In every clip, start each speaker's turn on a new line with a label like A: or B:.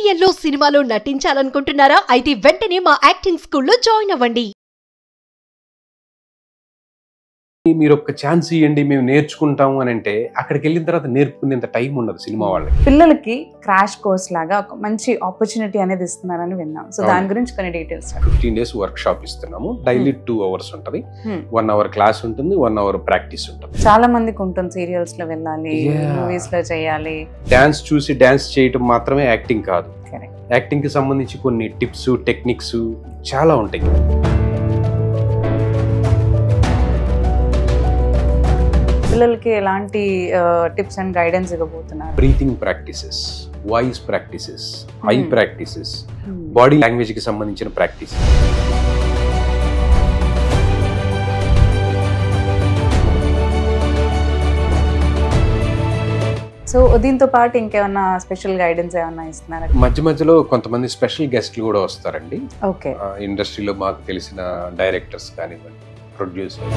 A: సీరియల్లో సినిమాలో నటించాలనుకుంటున్నారా? అయితే వెంటనే మా యాక్టింగ్ స్కూల్లో జాయిన్ అవ్వండి.
B: మీరు ఒక ఛాన్స్ ఇవ్వండి మేము నేర్చుకుంటాము అని అంటే అక్కడికి వెళ్ళిన తర్వాత నేర్చుకునేంత టైం ఉండదు సినిమా వాళ్ళకి.
C: పిల్లలకి క్రాష్ కోర్స్ లాగా ఒక మంచి ఆపర్చునిటీ అనేది ఇస్తున్నారని విన్నాం. సో దాని గురించి కొన్ని డీటెయిల్స్.
B: 15 days వర్క్ షాప్ ఇస్తున్నాము. డైలీ 2 hours ఉంటుంది. 1 hour క్లాస్ ఉంటుంది, 1 hour ప్రాక్టీస్ ఉంటుంది.
C: చాలా మందికి ఉంటుంది సీరియల్స్ లో వెళ్ళాలి, మూవీస్ లో చేయాలి.
B: డాన్స్ చూసి డాన్స్ చేయటం మాత్రమే యాక్టింగ్ కాదు. యాక్టింగ్ కి సంబంధించి కొన్ని టిప్స్, టెక్నిక్స్ చాలా ఉంటాయి.
C: పిల్లలకి ఎలాంటి టిప్స్ అండ్ గైడెన్స్ ఇవ్వబోతున్నారు?
B: Breathing practices, voice practices, I practices, body language కి సంబంధించిన ప్రాక్టీస్.
C: సో దీంతో పాటు ఇంకేమన్నా స్పెషల్ గైడెన్స్ ఏమన్నా ఇస్తున్నారా?
B: మధ్య మధ్యలో కొంతమంది స్పెషల్ గెస్ట్లు కూడా వస్తారండి.
C: ఓకే.
B: ఇండస్ట్రీలో మాకు తెలిసిన డైరెక్టర్స్ కానివ్వండి, ప్రొడ్యూసర్.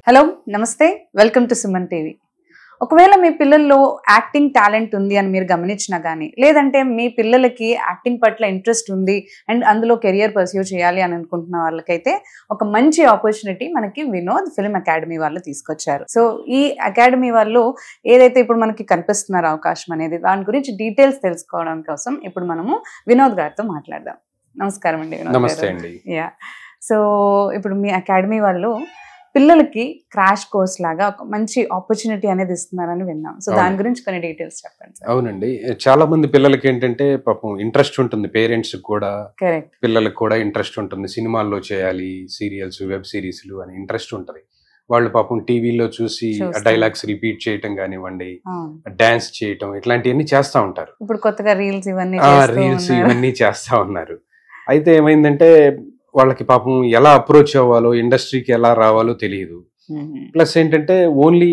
C: హలో, నమస్తే, వెల్కమ్ టు సుమన్ టీవీ. ఒకవేళ మీ పిల్లల్లో యాక్టింగ్ టాలెంట్ ఉంది అని మీరు గమనించినా కానీ, లేదంటే మీ పిల్లలకి యాక్టింగ్ పట్ల ఇంట్రెస్ట్ ఉంది అండ్ అందులో కెరియర్ పర్స్యూ చేయాలి అని అనుకుంటున్న వాళ్ళకైతే ఒక మంచి ఆపర్చునిటీ మనకి వినోద్ ఫిల్మ్ అకాడమీ వాళ్ళు తీసుకొచ్చారు. సో ఈ అకాడమీ వాళ్ళు ఏదైతే ఇప్పుడు మనకి కనిపిస్తున్నారు అవకాశం అనేది, దాని గురించి డీటెయిల్స్ తెలుసుకోవడం కోసం ఇప్పుడు మనము వినోద్ గారితో మాట్లాడదాం. నమస్కారం అండి.
B: నమస్తే అండి.
C: యా, సో ఇప్పుడు మీ అకాడమీ వాళ్ళు పిల్లలకి క్రాష్ కోర్స్ లాగా ఒక మంచి ఆపర్చునిటీ అనేది ఇస్తున్నారని విన్నాం. సో దాని గురించి కొన్ని డీటెయిల్స్ చెప్పండి.
B: అవునండి, చాలా మంది పిల్లలకి ఏంటంటే పాపం ఇంట్రెస్ట్ ఉంటుంది, పేరెంట్స్ కూడా, పిల్లలకు కూడా ఇంట్రెస్ట్ ఉంటుంది. సినిమాల్లో చేయాలి, సీరియల్స్, వెబ్ సిరీస్లు అని ఇంట్రెస్ట్ ఉంటుంది. వాళ్ళు పాపం టీవీలో చూసి డైలాగ్స్ రిపీట్ చేయటం కానివ్వండి, డాన్స్ చేయటం, ఇట్లాంటివన్నీ చేస్తా ఉంటారు.
C: ఇప్పుడు కొత్తగా రీల్స్
B: ఇవన్నీ చేస్తా ఉన్నారు. అయితే ఏమైందంటే వాళ్ళకి పాపం ఎలా అప్రోచ్ అవ్వాలో, ఇండస్ట్రీకి ఎలా రావాలో తెలియదు. ప్లస్ ఏంటంటే ఓన్లీ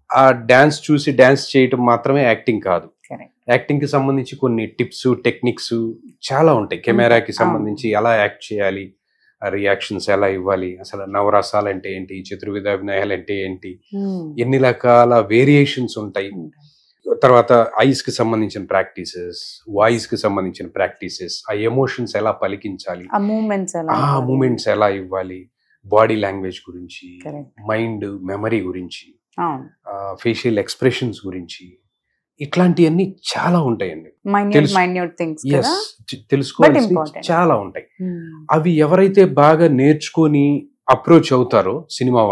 B: ఆ డాన్స్ చూసి డాన్స్ చేయటం మాత్రమే యాక్టింగ్ కాదు. యాక్టింగ్ కి సంబంధించి కొన్ని టిప్స్, టెక్నిక్స్ చాలా ఉంటాయి. కెమెరాకి సంబంధించి ఎలా యాక్ట్ చేయాలి, రియాక్షన్స్ ఎలా ఇవ్వాలి, అసలు నవరసాలు అంటే ఏంటి, చతుర్విధాభినయాలు అంటే ఏంటి, ఎన్ని రకాల వేరియేషన్స్ ఉంటాయి. తర్వాత ఐస్ కి సంబంధించిన ప్రాక్టీసెస్, వాయిస్ కి సంబంధించిన ప్రాక్టీసెస్, ఆ ఎమోషన్స్ ఎలా పలికించాలి, ఆ మూమెంట్స్ ఎలా ఇవ్వాలి, బాడీ లాంగ్వేజ్ గురించి, మైండ్ మెమరీ గురించి, ఫేషియల్ ఎక్స్ప్రెషన్స్ గురించి, ఇట్లాంటివన్నీ చాలా ఉంటాయండి. తెలుసుకోవాల్సి చాలా ఉంటాయి. అవి ఎవరైతే బాగా నేర్చుకొని అప్రోచ్ అవుతారో సినిమా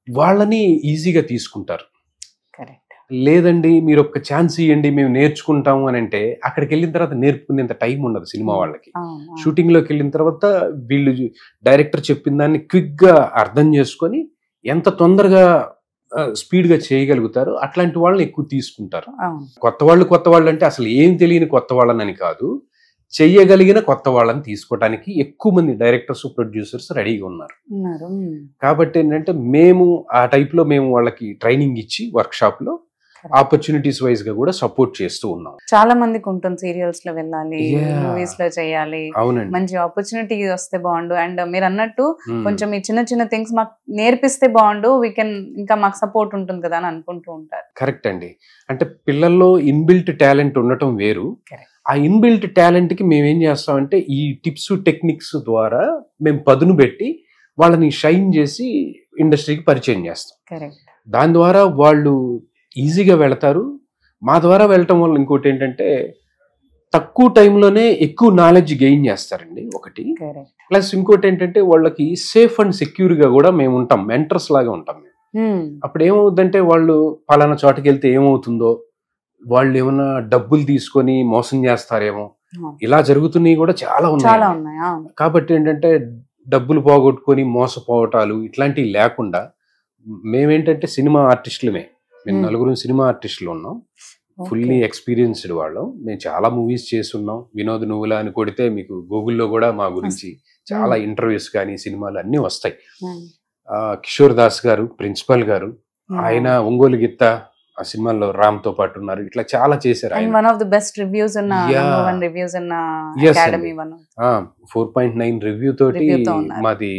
B: వాళ్ళని ఈజీగా తీసుకుంటారు. లేదండి మీరు ఒక ఛాన్స్ ఇవ్వండి మేము నేర్చుకుంటాము అని అంటే అక్కడికి వెళ్ళిన తర్వాత నేర్చుకునేంత టైం ఉండదు సినిమా వాళ్ళకి. షూటింగ్ లోకి వెళ్ళిన తర్వాత వీళ్ళు డైరెక్టర్ చెప్పిన దాన్ని క్విక్ గా అర్థం చేసుకొని ఎంత తొందరగా స్పీడ్ గా చేయగలుగుతారు, అట్లాంటి వాళ్ళని ఎక్కువ తీసుకుంటారు. కొత్త వాళ్ళు అంటే అసలు ఏం తెలియని కొత్త వాళ్ళని కాదు, చెయ్యగలిగిన కొత్త వాళ్ళని తీసుకోవడానికి ఎక్కువ మంది డైరెక్టర్స్, ప్రొడ్యూసర్స్ రెడీగా ఉన్నారు. కాబట్టి ఏంటంటే మేము ఆ టైప్ లో మేము వాళ్ళకి ట్రైనింగ్ ఇచ్చి వర్క్ షాప్ లో ఆపర్చునిటీస్ వైజ్ గా కూడా సపోర్ట్ చేస్తూ ఉన్నాం.
C: చాలా మందికి ఉంటుంది సీరియల్స్ లో వెళ్ళాలి, మూవీస్ లో చేయాలి, మంచి ఆపర్చునిటీ వస్తే బాగుండు. అండ్ మీరు అన్నట్టు కొంచెం ఈ చిన్న చిన్న థింగ్స్ మాకు నేర్పిస్తే బాగుండు, వీ కెన్ ఇంకా మాకు సపోర్ట్ ఉంటుంది కదా అని అనుకుంటూ ఉంటారు.
B: కరెక్ట్ అండి. అంటే పిల్లల్లో ఇన్బిల్ట్ టాలెంట్ ఉండటం వేరు. ఆ ఇన్బిల్ట్ టాలెంట్ కి మేము ఏం చేస్తామంటే ఈ టిప్స్, టెక్నిక్స్ ద్వారా మేము పదును పెట్టి వాళ్ళని షైన్ చేసి ఇండస్ట్రీకి పరిచయం చేస్తాం. దాని ద్వారా వాళ్ళు ఈజీగా వెళతారు. మా ద్వారా వెళ్ళటం వల్ల ఇంకోటి ఏంటంటే తక్కువ టైంలోనే ఎక్కువ నాలెడ్జ్ గెయిన్ చేస్తారండి ఒకటి. ప్లస్ ఇంకోటి ఏంటంటే వాళ్ళకి సేఫ్ అండ్ సెక్యూర్ గా కూడా మేము ఉంటాం, మెంటర్స్ లాగా ఉంటాం మేము. అప్పుడు ఏమవుతుందంటే వాళ్ళు పలానా చోటకి వెళ్తే ఏమవుతుందో, వాళ్ళు ఏమైనా డబ్బులు తీసుకొని మోసం చేస్తారేమో, ఇలా జరుగుతున్నాయి కూడా చాలా ఉన్నాయి. కాబట్టి ఏంటంటే డబ్బులు పోగొట్టుకొని మోసపోవటాలు ఇట్లాంటివి లేకుండా మేమేంటంటే సినిమా ఆర్టిస్టులమే, మేము 4 సినిమా ఆర్టిస్టులు ఉన్నాం, ఫుల్లీ ఎక్స్పీరియన్స్డ్ వాళ్ళం. మేము చాలా మూవీస్ చేస్తున్నాం. వినోద్ నువ్వులా అని కొడితే మీకు గూగుల్లో కూడా మా గురించి చాలా ఇంటర్వ్యూస్ కానీ సినిమాలు అన్ని వస్తాయి. కిషోర్ దాస్ గారు ప్రిన్సిపల్ గారు, ఆయన ఒంగోలు గిత్త ఆ సినిమాలో రామ్ తో పాటు ఉన్నారు. ఇట్లా చాలా చేశారు. 4.9 రివ్యూ తోటి మాది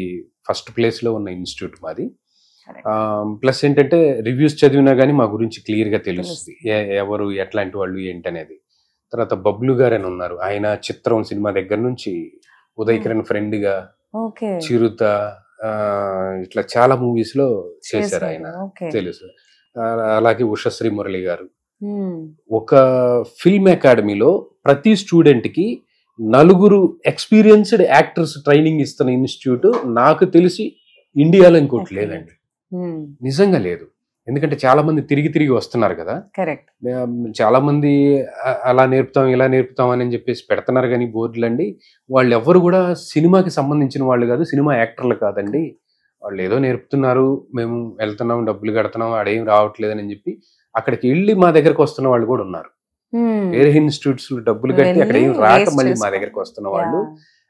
B: ఫస్ట్ ప్లేస్ లో ఉన్న ఇన్స్టిట్యూట్ మాది. ప్లస్ ఏంటంటే రివ్యూస్ చదివినా కానీ మా గురించి క్లియర్ గా తెలుస్తుంది ఎవరు ఎట్లాంటి వాళ్ళు ఏంటనేది. తర్వాత బబ్లు గారు అని ఉన్నారు, ఆయన చిత్రం సినిమా దగ్గర నుంచి ఉదయ్ కిరణ్ ఫ్రెండ్ గా, చిరుత, ఇట్లా చాలా మూవీస్ లో చేశారు ఆయన, తెలుసు. అలాగే ఉషశ్రీ మురళి గారు. ఒక ఫిల్మ్ అకాడమీలో ప్రతి స్టూడెంట్ కి 4 ఎక్స్పీరియన్స్డ్ యాక్టర్స్ ట్రైనింగ్ ఇస్తున్న ఇన్స్టిట్యూట్ నాకు తెలిసి ఇండియాలో ఇంకోటి లేదండి, నిజంగా లేదు. ఎందుకంటే చాలా మంది తిరిగి వస్తున్నారు కదా, చాలా మంది అలా నేర్పుతాం ఇలా నేర్పుతాం అని చెప్పేసి పెడుతున్నారు కానీ బోర్డులు అండి, వాళ్ళు ఎవరు కూడా సినిమాకి సంబంధించిన వాళ్ళు కాదు, సినిమా యాక్టర్లు కాదండి. వాళ్ళు ఏదో నేర్పుతున్నారు, మేము వెళ్తున్నాం డబ్బులు కడుతున్నాం అడేం రావట్లేదని చెప్పి అక్కడికి వెళ్ళి మా దగ్గరకు వస్తున్న వాళ్ళు కూడా ఉన్నారు. వేరే ఇన్స్టిట్యూట్స్ డబ్బులు కట్టి అక్కడ ఏం రాక మళ్ళీ మా దగ్గరకు వస్తున్న వాళ్ళు,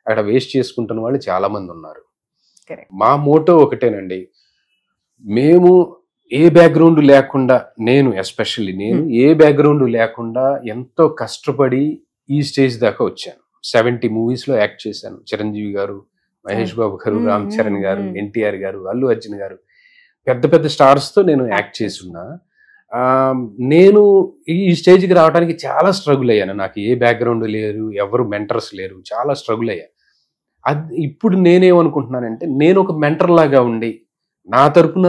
B: అక్కడ వేస్ట్ చేసుకుంటున్న వాళ్ళు చాలా మంది ఉన్నారు. మా మోటో ఒకటేనండి, మేము ఏ బ్యాక్గ్రౌండ్ లేకుండా, నేను ఎస్పెషల్లీ ఏ బ్యాక్గ్రౌండ్ లేకుండా ఎంతో కష్టపడి ఈ స్టేజ్ దాకా వచ్చాను. 70 మూవీస్ లో యాక్ట్ చేశాను. చిరంజీవి గారు, మహేష్ బాబు గారు, రామ్ చరణ్ గారు, ఎన్టీఆర్ గారు, అల్లు అర్జున్ గారు, పెద్ద స్టార్స్ తో నేను యాక్ట్ చేస్తున్నా. నేను ఈ స్టేజ్కి రావడానికి చాలా స్ట్రగుల్ అయ్యాను. నాకు ఏ బ్యాక్గ్రౌండ్ లేరు, ఎవరు మెంటర్స్ లేరు, చాలా స్ట్రగుల్ అయ్యా. ఇప్పుడు నేనేమనుకుంటున్నానంటే, నేను ఒక మెంటర్ లాగా ఉండి నా తరపున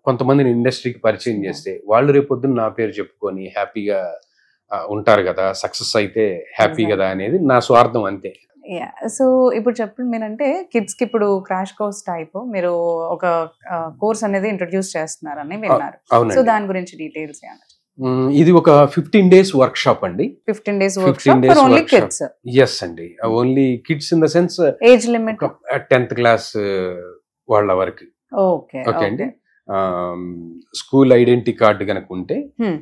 B: కొంతమందిని ఇండస్ట్రీకి పరిచయం చేస్తే వాళ్ళు రేపొద్దున నా పేరు చెప్పుకొని హ్యాపీగా ఉంటారు కదా, సక్సెస్ అయితే హ్యాపీ కదా అనేది నా స్వార్థం, అంతే.
C: సో ఇప్పుడు చెప్పండి, మీరంటే కిడ్స్ కి ఇప్పుడు క్రాష్ కోర్స్ టైప్ మీరు ఒక కోర్స్ అనేది ఇంట్రొడ్యూస్ చేస్తున్నారని విన్నారు. సో దాని గురించి డీటెయిల్స్.
B: ఇది ఒక 15 days వర్క్ షాప్ అండి.
C: 15 days work shop for only kids.
B: yes అండి, only kids in the sense
C: age limit
B: 10th class వాళ్ళ వరకు.
C: ఓకే
B: అండి. స్కూల్ ఐడెంటిటీ కార్డు కనుక ఉంటే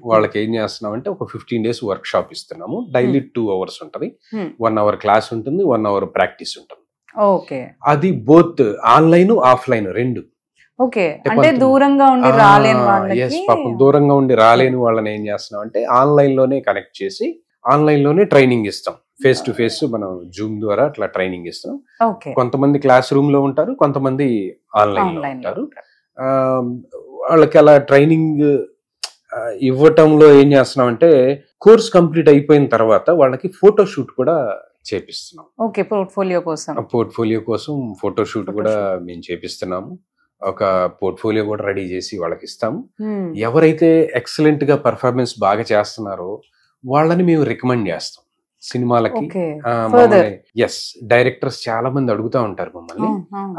B: వాళ్ళకి ఏం చేస్తున్నాం అంటే ఒక 15 days వర్క్ షాప్ ఇస్తున్నాము. డైలీ 2 hours ఉంటది, 1 hour క్లాస్ ఉంటుంది, 1 hour ప్రాక్టీస్ ఉంటుంది.
C: ఓకే,
B: అది బోత్ ఆన్లైన్ ఆఫ్లైన్ రెండు.
C: ఓకే, అంటే దూరంగా ఉండి రాలేని వాళ్ళకి,
B: పాపం దూరంగా ఉండి రాలేని వాళ్ళని ఏం చేస్తున్నాం అంటే ఆన్లైన్ లోనే కనెక్ట్ చేసి ఆన్లైన్ లోనే ట్రైనింగ్ ఇస్తాం. ఫేస్ టు ఫేస్ మనం జూమ్ ద్వారా అట్లా ట్రైనింగ్ ఇస్తాం. కొంతమంది క్లాస్ రూమ్ లో ఉంటారు, కొంతమంది ఆన్లైన్ లో ఉంటారు. వాళ్ళకి అలా ట్రైనింగ్ ఇవ్వటంలో ఏం చేస్తున్నాం అంటే కోర్స్ కంప్లీట్ అయిపోయిన తర్వాత వాళ్ళకి ఫోటో షూట్ కూడా చేపిస్తున్నాం.
C: ఓకే, పోర్ట్ఫోలియో కోసం
B: ఫోటో షూట్ కూడా మేము చేపిస్తున్నాము. ఒక పోర్ట్ఫోలియో కూడా రెడీ చేసి వాళ్ళకి ఇస్తాము. ఎవరైతే ఎక్సలెంట్ గా పర్ఫార్మెన్స్ బాగా చేస్తున్నారో వాళ్ళని మేము రికమెండ్ చేస్తాం సినిమాలకి. ఎస్, డైరెక్టర్స్ చాలా మంది అడుగుతా ఉంటారు మమ్మల్ని.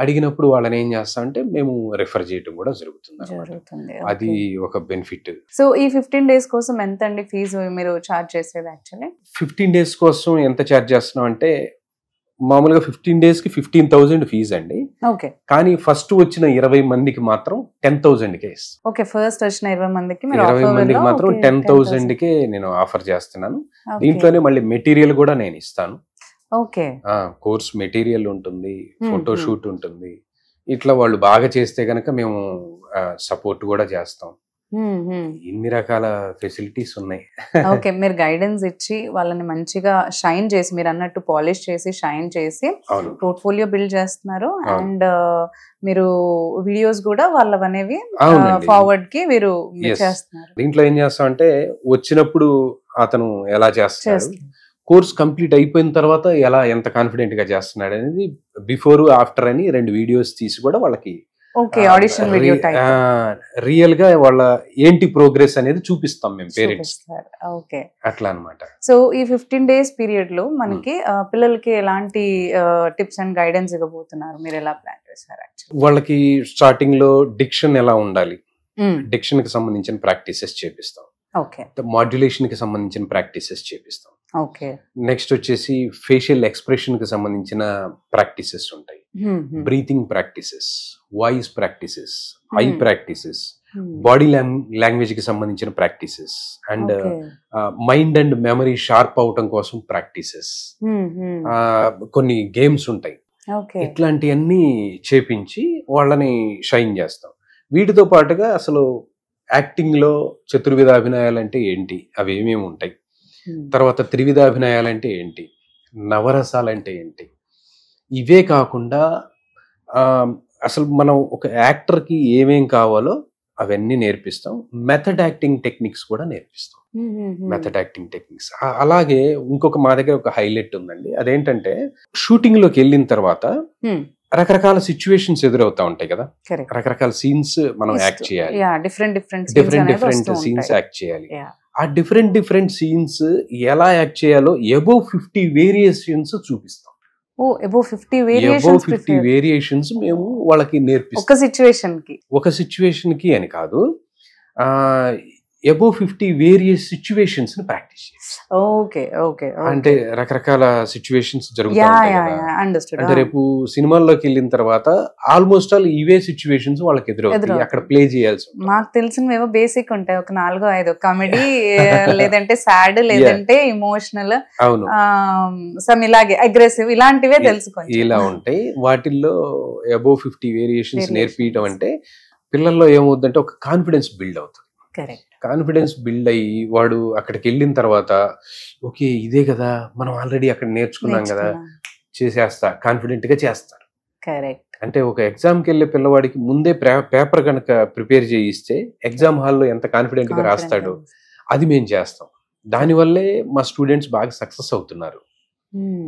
B: అడిగినప్పుడు వాళ్ళని ఏం చేస్తాం అంటే మేము రిఫర్ చేయడం కూడా జరుగుతుంది. అది ఒక బెనిఫిట్.
C: సో ఈ 15 days కోసం ఎంత అండి ఫీజు మీరు చార్జ్ చేసేది? యాక్చువల్లీ
B: 15 days కోసం ఎంత చార్జ్ చేస్తున్నాం అంటే మామూలుగా 15 days కి 15,000 ఫీజు అండి.
C: ఓకే,
B: కానీ ఫస్ట్ వచ్చిన 20 మందికి మాత్రం 10,000 కే ఇస్తాను.
C: ఓకే, ఫస్ట్ వచ్చిన 20 మందికి
B: మాత్రం 10,000 కే నేను ఆఫర్ చేస్తున్నాను. దీంట్లోనే మళ్ళీ మెటీరియల్ కూడా నేను ఇస్తాను.
C: ఓకే,
B: కోర్స్ మెటీరియల్ ఉంటుంది, ఫోటో షూట్ ఉంటుంది. ఇట్లా వాళ్ళు బాగా చేస్తే గనక మేము సపోర్ట్ కూడా చేస్తాం. ఇన్ని రకాల ఫెసిలిటీస్ ఉన్నాయి.
C: ఓకే, మీరు గైడెన్స్ ఇచ్చి వాళ్ళని మంచిగా షైన్ చేసి, మీరు అన్నట్టు పాలిష్ చేసి షైన్ చేసి పోర్ట్ఫోలియో బిల్డ్ చేస్తున్నారు. అండ్ మీరు వీడియోస్ కూడా వాళ్ళవనేవి ఫార్వర్డ్ కి మీరు చేస్తున్నారు.
B: దీంట్లో ఏం చేస్తాం అంటే వచ్చినప్పుడు అతను ఎలా చేస్తున్నాడు, కోర్స్ కంప్లీట్ అయిపోయిన తర్వాత ఎంత కాన్ఫిడెంట్ గా చేస్తున్నాడు అనేది బిఫోర్ ఆఫ్టర్ అని 2 వీడియోస్ తీసి కూడా వాళ్ళకి
C: ఆడిషన్ వీడియో టైప్
B: రియల్ గా వాళ్ళ ఏంటి ప్రోగ్రెస్ అనేది చూపిస్తాం మేము పేరెంట్స్.
C: ఓకే,
B: అట్లా అన్నమాట.
C: సో ఈ 15 days పీరియడ్ లో మనకి పిల్లలకి ఎలాంటి టిప్స్ అండ్ గైడెన్స్ ఇవ్వబోతున్నారు, మీరు ఎలా ప్లాన్ చేశారు?
B: వాళ్ళకి స్టార్టింగ్ లో డిక్షన్ ఎలా ఉండాలి, డిక్షన్ కి సంబంధించిన ప్రాక్టీసెస్ చేపిస్తాం.
C: ఓకే,
B: మాడ్యులేషన్ కి సంబంధించిన ప్రాక్టీసెస్ చేపిస్తాం.
C: ఓకే,
B: నెక్స్ట్ వచ్చేసి ఫేషియల్ ఎక్స్ప్రెషన్ కి సంబంధించిన ప్రాక్టీసెస్ ఉంటాయి. Breathing practices, voice practices, I practices, body language కి సంబంధించిన practices, and mind and memory sharp అవటం కోసం ప్రాక్టీసెస్, కొన్ని గేమ్స్ ఉంటాయి. ఇట్లాంటివన్నీ చేపించి వాళ్ళని షైన్ చేస్తాం. వీటితో పాటుగా అసలు యాక్టింగ్ లో చతుర్విధ అభినయాలు అంటే ఏంటి, అవి ఏమేమి ఉంటాయి, తర్వాత త్రివిధ అభినయాలు అంటే ఏంటి, నవరసాలు అంటే ఏంటి, ఇవే కాకుండా అసలు మనం ఒక యాక్టర్ కి ఏమేం కావాలో అవన్నీ నేర్పిస్తాం. మెథడ్ యాక్టింగ్ టెక్నిక్స్ కూడా నేర్పిస్తాం. మెథడ్ యాక్టింగ్ టెక్నిక్స్ అలాగే ఇంకొక మా దగ్గర ఒక హైలైట్ ఉందండి. అదేంటంటే షూటింగ్ లోకి వెళ్ళిన తర్వాత రకరకాల సిచ్యువేషన్స్ ఎదురవుతా ఉంటాయి కదా, రకరకాల సీన్స్ మనం యాక్ట్ చేయాలి, డిఫరెంట్ సీన్స్ యాక్ట్ చేయాలి. ఆ డిఫరెంట్ సీన్స్ ఎలా యాక్ట్ చేయాలో అబోవ్ 50 వేరియేషన్స్ చూపిస్తాం.
C: అబోవ్ 50
B: వేరియేషన్స్ మేము వాళ్ళకి నేర్పిస్తాం. ఒక సిచ్యువేషన్ కి అని కాదు, అబోవ్ 50 వేరియస్ సిచ్యువేషన్స్ ని ప్రాక్టీస్ చేస్తాం. అంటే రకరకాల సిచ్యువేషన్స్ జరుగుతాయి కదా. అంటే రేపు సినిమాల్లోకి వెళ్ళిన తర్వాత ఆల్మోస్ట్ ఆల్ ఇవే సిచ్యువేషన్స్ వాళ్ళకి ఎదురవుతాయి, అక్కడ ప్లే చేయాల్సి.
C: మాకు తెలిసినవేమో బేసిక్ ఉంటాయి, ఒక 4-5 కామెడీ, లేదంటే సాడ్, లేదంటే ఇమోషనల్,
B: అవును,
C: సమ్ ఇలాగే అగ్రెసివ్, ఇలాంటివే తెలుసుకోండి.
B: ఇలా ఉంటాయి. వాటిల్లో అబోవ్ 50 వేరియేషన్స్ నేర్పించడం అంటే పిల్లల్లో ఏమవుతుందంటే ఒక కాన్ఫిడెన్స్ బిల్డ్ అవుతుంది. కాన్ఫిడెన్స్ బిల్డ్ అయ్యి వాడు అక్కడికి వెళ్ళిన తర్వాత ఓకే ఇదే కదా మనం ఆల్రెడీ అక్కడ నేర్చుకున్నాం కదా, చేసేస్తా, కాన్ఫిడెంట్ గా చేస్తారు. అంటే ఒక ఎగ్జామ్కి వెళ్ళే పిల్లవాడికి ముందే పేపర్ కనుక ప్రిపేర్ చేయిస్తే ఎగ్జామ్ హాల్లో ఎంత కాన్ఫిడెంట్ గా రాస్తాడో అది మేము చేస్తాం. దానివల్లే మా స్టూడెంట్స్ బాగా సక్సెస్ అవుతున్నారు.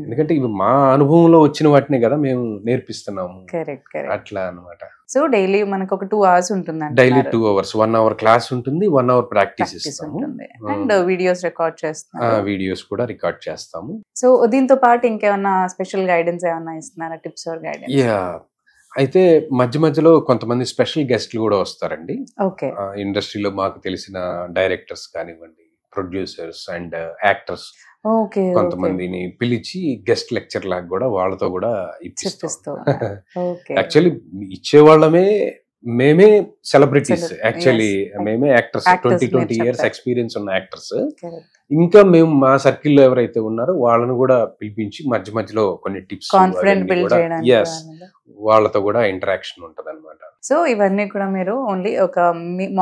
B: ఎందుకంటే ఇవి మా అనుభవంలో వచ్చిన వాటినే కదా మేము నేర్పిస్తున్నాము. అట్లా అన్నమాట.
C: సో డైలీ మనకు ఒక 2 hours ఉంటుంది.
B: డైలీ 2 hours, 1 hour క్లాస్ ఉంటుంది, 1 hour ప్రాక్టీస్ ఇస్తాము.
C: అండ్ వీడియోస్ రికార్డ్ చేస్తాము.
B: వీడియోస్ కూడా రికార్డ్ చేస్తాము.
C: సో దీంతో పాటు ఇంకేమన్నా స్పెషల్ గైడెన్స్ ఏమన్నా ఇస్తున్నారా, టిప్స్ ఆర్ గైడెన్స్?
B: అయితే మధ్యలో కొంతమంది స్పెషల్ గెస్ట్లు కూడా వస్తారండి.
C: ఓకే.
B: ఇండస్ట్రీలో మాకు తెలిసిన డైరెక్టర్స్ కానివ్వండి, ప్రొడ్యూసర్స్ అండ్ యాక్టర్స్ కొంతమందిని పిలిచి గెస్ట్ లెక్చర్ లాగా కూడా వాళ్ళతో కూడా ఇప్పిస్తాం. యాక్చువల్లీ ఇచ్చేవాళ్ళమే మేమే సెలబ్రిటీస్, యాక్చువల్లీ మేమే యాక్టర్స్, 20 years ఎక్స్పీరియన్స్ ఉన్న యాక్టర్స్. ఇంకా మేము మా సర్కిల్లో ఎవరైతే ఉన్నారో వాళ్ళను కూడా పిలిపించి మధ్యలో కొన్ని టిప్స్, వాళ్ళతో కూడా ఇంటరాక్షన్ ఉంటది అనమాట.
C: సో ఇవన్నీ కూడా మీరు ఓన్లీ ఒక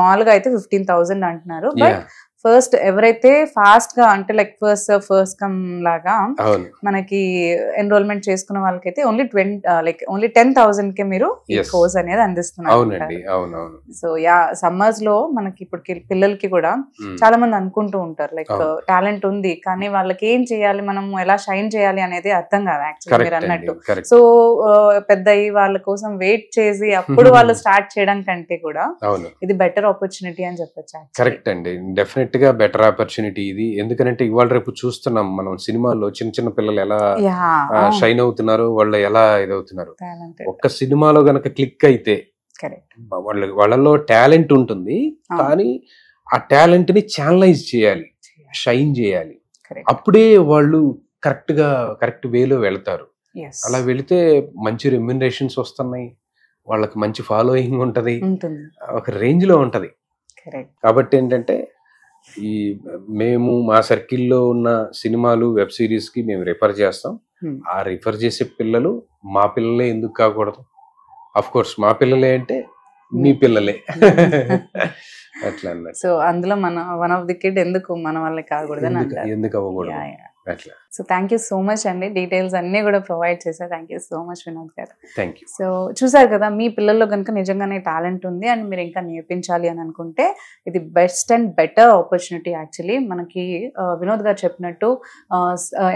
C: మామూలుగా అయితే 15,000 అంటున్నారు, బట్ ఫస్ట్ ఎవరైతే ఫాస్ట్ గా అంటే లైక్ ఫస్ట్ కమ్ లాగా మనకి ఎన్రోల్మెంట్ చేసుకున్న వాళ్ళకైతే ఓన్లీ 10,000 కే మీరు ఈ కోర్స్ అనేది అందిస్తున్నారు. సో సమ్మర్స్ లో మనకి ఇప్పుడు పిల్లలకి కూడా చాలా మంది అనుకుంటూ ఉంటారు లైక్ టాలెంట్ ఉంది కానీ వాళ్ళకి ఏం చేయాలి, మనం ఎలా షైన్ చేయాలి అనేది అర్థం కాదు యాక్చువల్లీ మీరు అన్నట్టు. సో పెద్ద వాళ్ళ కోసం వెయిట్ చేసి అప్పుడు వాళ్ళు స్టార్ట్ చేయడం కంటే కూడా ఇది బెటర్ ఆపర్చునిటీ అని చెప్పొచ్చు.
B: కరెక్ట్ అండి, డెఫినెట్ గా బెటర్ ఆపర్చునిటీ ఇది. ఎందుకంటే ఇవాళ రేపు చూస్తున్నాం మనం సినిమాల్లో చిన్న పిల్లలు ఎలా షైన్ అవుతున్నారు, వాళ్ళు ఎలా ఇదవుతున్నారు. ఒక్క సినిమాలో గనక క్లిక్ అయితే వాళ్ళలో టాలెంట్ ఉంటుంది, కానీ ఆ టాలెంట్ ని ఛానలైజ్ చేయాలి, షైన్ చేయాలి. అప్పుడే వాళ్ళు కరెక్ట్ వేలో వెళ్తారు. అలా వెళితే మంచి రెమ్యునరేషన్స్ వస్తున్నాయి, వాళ్ళకి మంచి ఫాలోయింగ్ ఉంటది, ఒక రేంజ్ లో ఉంటది. కాబట్టి ఏంటంటే మేము మా సర్కిల్లో ఉన్న సినిమాలు, వెబ్ సిరీస్ కి మేము రిఫర్ చేస్తాం. ఆ రిఫర్ చేసే పిల్లలు మా పిల్లలే ఎందుకు కాకూడదు? అఫ్ కోర్స్ మా పిల్లలే అంటే మీ పిల్లలే అట్లా అన్నట్టు.
C: సో అందులో వన్ ఆఫ్ ది కిడ్ ఎందుకు మన వాళ్ళే కాకూడదు,
B: ఎందుకు అవ్వకూడదు అట్లా.
C: So thank you so much అండి, డీటెయిల్స్ అన్ని కూడా ప్రొవైడ్ చేశారు. Thank you so much Vinod గారు.
B: Thank you.
C: సో చూసారు కదా, మీ పిల్లల్లో కనుక నిజంగానే టాలెంట్ ఉంది అండ్ మీరు ఇంకా నేర్పించాలి అని అనుకుంటే ఇది best and better opportunity. Actually మనకి వినోద్ గారు చెప్పినట్టు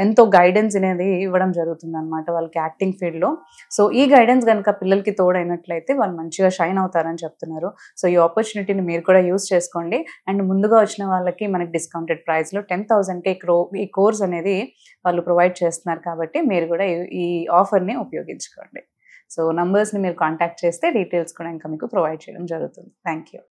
C: ఎంతో గైడెన్స్ అనేది ఇవ్వడం జరుగుతుంది అనమాట వాళ్ళకి యాక్టింగ్ ఫీల్డ్లో. సో ఈ గైడెన్స్ కనుక పిల్లలకి తోడైనట్లయితే వాళ్ళు మంచిగా షైన్ అవుతారని చెప్తున్నారు. సో ఈ ఆపర్చునిటీని మీరు కూడా యూస్ చేసుకోండి. అండ్ ముందుగా వచ్చిన వాళ్ళకి మనకి డిస్కౌంటెడ్ ప్రైస్లో 10,000కే ఈ కోర్స్ అనేది వాళ్ళు ప్రొవైడ్ చేస్తున్నారు. కాబట్టి మీరు కూడా ఈ ఆఫర్ని ఉపయోగించుకోండి. సో నంబర్స్ని మీరు కాంటాక్ట్ చేస్తే డీటెయిల్స్ కూడా ఇంకా మీకు ప్రొవైడ్ చేయడం జరుగుతుంది. Thank you.